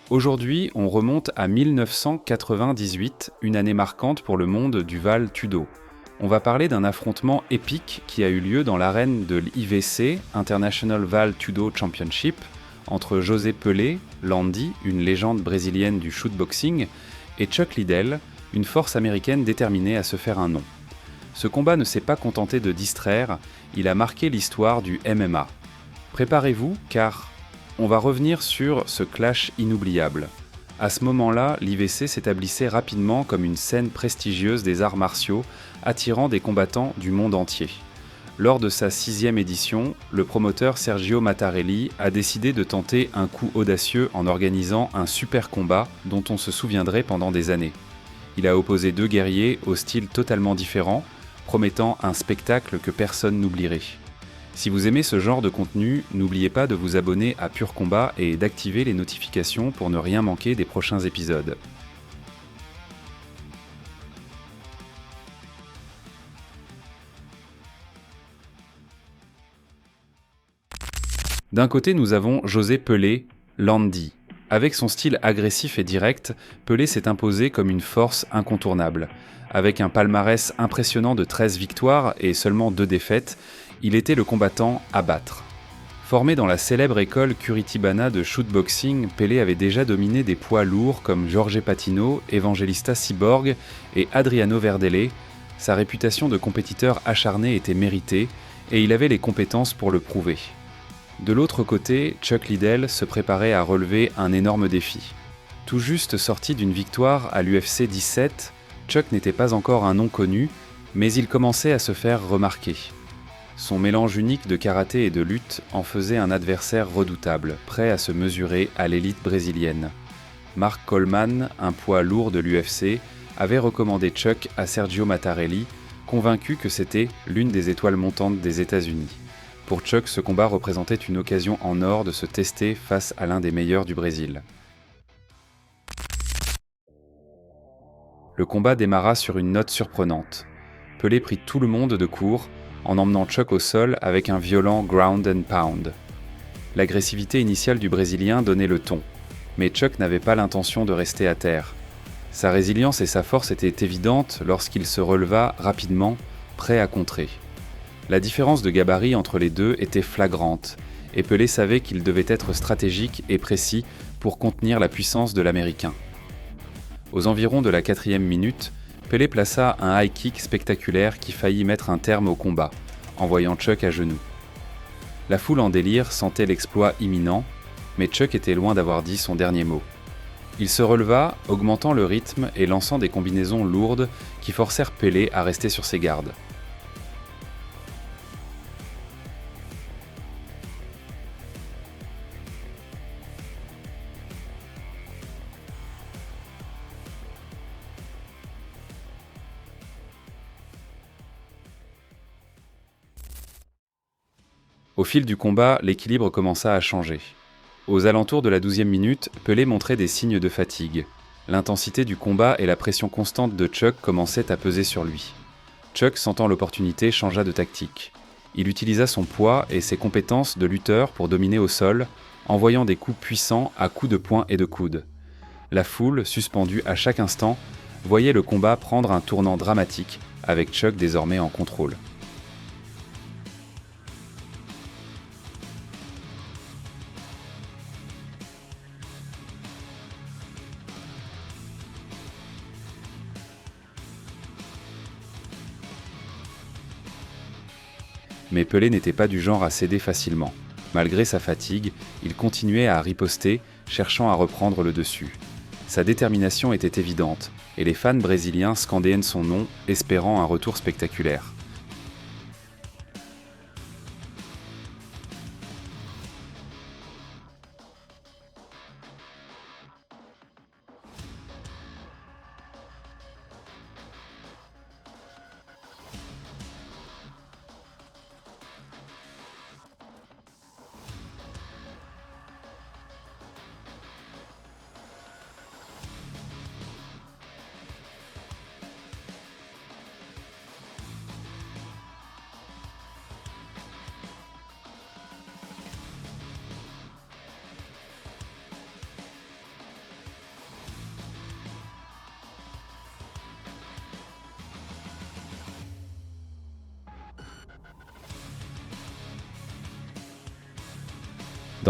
Aujourd'hui, on remonte à 1998, une année marquante pour le monde du Val Tudo. On va parler d'un affrontement épique qui a eu lieu dans l'arène de l'IVC, International Val Tudo Championship, entre José Pelé, Landy, une légende brésilienne du shootboxing, et Chuck Liddell, une force américaine déterminée à se faire un nom. Ce combat ne s'est pas contenté de distraire, il a marqué l'histoire du MMA. Préparez-vous, car on va revenir sur ce clash inoubliable. À ce moment-là, l'IVC s'établissait rapidement comme une scène prestigieuse des arts martiaux, attirant des combattants du monde entier. Lors de sa 6e édition, le promoteur Sergio Mattarelli a décidé de tenter un coup audacieux en organisant un super combat dont on se souviendrait pendant des années. Il a opposé deux guerriers au style totalement différent, promettant un spectacle que personne n'oublierait. Si vous aimez ce genre de contenu, n'oubliez pas de vous abonner à Pur Combat et d'activer les notifications pour ne rien manquer des prochains épisodes. D'un côté, nous avons José Pelé, Landy. Avec son style agressif et direct, Pelé s'est imposé comme une force incontournable. Avec un palmarès impressionnant de 13 victoires et seulement 2 défaites, il était le combattant à battre. Formé dans la célèbre école Curitibana de shootboxing, Pelé avait déjà dominé des poids lourds comme Jorge Patino, Evangelista Cyborg et Adriano Verdele. Sa réputation de compétiteur acharné était méritée et il avait les compétences pour le prouver. De l'autre côté, Chuck Liddell se préparait à relever un énorme défi. Tout juste sorti d'une victoire à l'UFC 17, Chuck n'était pas encore un nom connu, mais il commençait à se faire remarquer. Son mélange unique de karaté et de lutte en faisait un adversaire redoutable, prêt à se mesurer à l'élite brésilienne. Mark Coleman, un poids lourd de l'UFC, avait recommandé Chuck à Sergio Mattarelli, convaincu que c'était l'une des étoiles montantes des États-Unis. Pour Chuck, ce combat représentait une occasion en or de se tester face à l'un des meilleurs du Brésil. Le combat démarra sur une note surprenante. Pelé prit tout le monde de court, en emmenant Chuck au sol avec un violent ground and pound. L'agressivité initiale du Brésilien donnait le ton, mais Chuck n'avait pas l'intention de rester à terre. Sa résilience et sa force étaient évidentes lorsqu'il se releva rapidement, prêt à contrer. La différence de gabarit entre les deux était flagrante, et Pelé savait qu'il devait être stratégique et précis pour contenir la puissance de l'Américain. Aux environs de la 4e minute, Pelé plaça un high kick spectaculaire qui faillit mettre un terme au combat, envoyant Chuck à genoux. La foule en délire sentait l'exploit imminent, mais Chuck était loin d'avoir dit son dernier mot. Il se releva, augmentant le rythme et lançant des combinaisons lourdes qui forcèrent Pelé à rester sur ses gardes. Au fil du combat, l'équilibre commença à changer. Aux alentours de la 12e minute, Pelé montrait des signes de fatigue. L'intensité du combat et la pression constante de Chuck commençaient à peser sur lui. Chuck, sentant l'opportunité, changea de tactique. Il utilisa son poids et ses compétences de lutteur pour dominer au sol, envoyant des coups puissants à coups de poing et de coude. La foule, suspendue à chaque instant, voyait le combat prendre un tournant dramatique, avec Chuck désormais en contrôle. Mais Pelé n'était pas du genre à céder facilement. Malgré sa fatigue, il continuait à riposter, cherchant à reprendre le dessus. Sa détermination était évidente, et les fans brésiliens scandaient son nom, espérant un retour spectaculaire.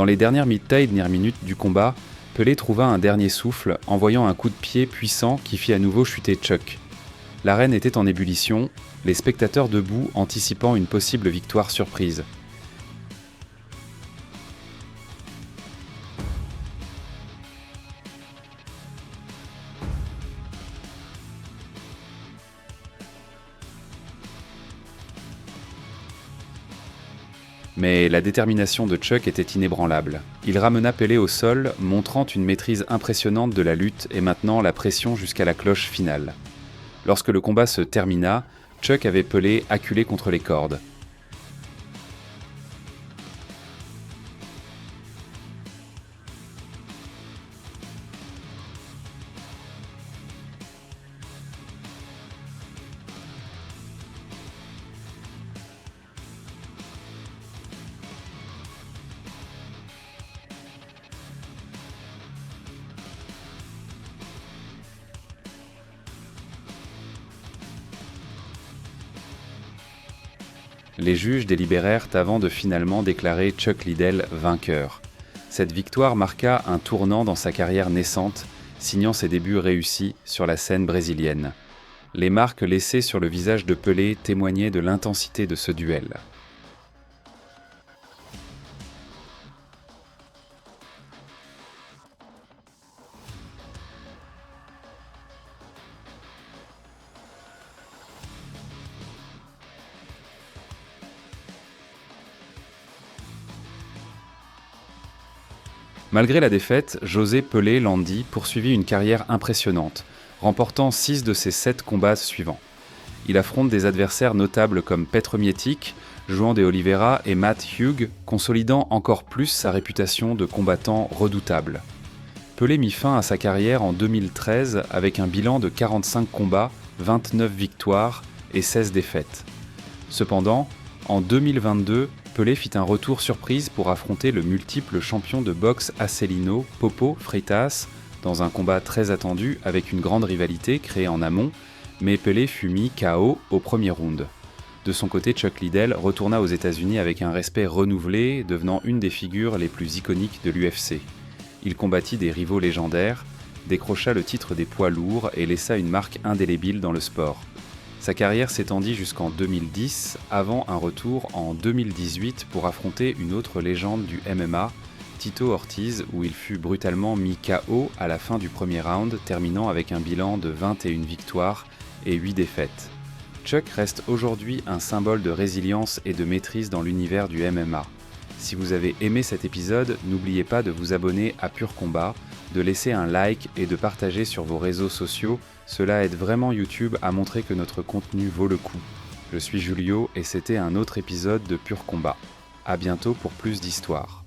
Dans les dernières minutes du combat, Pelé trouva un dernier souffle, envoyant un coup de pied puissant qui fit à nouveau chuter Chuck. L'arène était en ébullition, les spectateurs debout anticipant une possible victoire surprise. Mais la détermination de Chuck était inébranlable. Il ramena Pelé au sol, montrant une maîtrise impressionnante de la lutte et maintenant la pression jusqu'à la cloche finale. Lorsque le combat se termina, Chuck avait Pelé acculé contre les cordes. Les juges délibérèrent avant de finalement déclarer Chuck Liddell vainqueur. Cette victoire marqua un tournant dans sa carrière naissante, signant ses débuts réussis sur la scène brésilienne. Les marques laissées sur le visage de Pelé témoignaient de l'intensité de ce duel. Malgré la défaite, José Pelé Landi poursuivit une carrière impressionnante, remportant 6 de ses 7 combats suivants. Il affronte des adversaires notables comme Petr Mietic, João de Oliveira et Matt Hughes, consolidant encore plus sa réputation de combattant redoutable. Pelé mit fin à sa carrière en 2013 avec un bilan de 45 combats, 29 victoires et 16 défaites. Cependant, en 2022, Pelé fit un retour surprise pour affronter le multiple champion de boxe Acelino Popo Freitas dans un combat très attendu avec une grande rivalité créée en amont, mais Pelé fut mis KO au premier round. De son côté, Chuck Liddell retourna aux États-Unis avec un respect renouvelé, devenant une des figures les plus iconiques de l'UFC. Il combattit des rivaux légendaires, décrocha le titre des poids lourds et laissa une marque indélébile dans le sport. Sa carrière s'étendit jusqu'en 2010, avant un retour en 2018 pour affronter une autre légende du MMA, Tito Ortiz, où il fut brutalement mis KO à la fin du premier round, terminant avec un bilan de 21 victoires et 8 défaites. Chuck reste aujourd'hui un symbole de résilience et de maîtrise dans l'univers du MMA. Si vous avez aimé cet épisode, n'oubliez pas de vous abonner à Pur Combat, de laisser un like et de partager sur vos réseaux sociaux. Cela aide vraiment YouTube à montrer que notre contenu vaut le coup. Je suis Julio et c'était un autre épisode de Pur Combat. À bientôt pour plus d'histoires.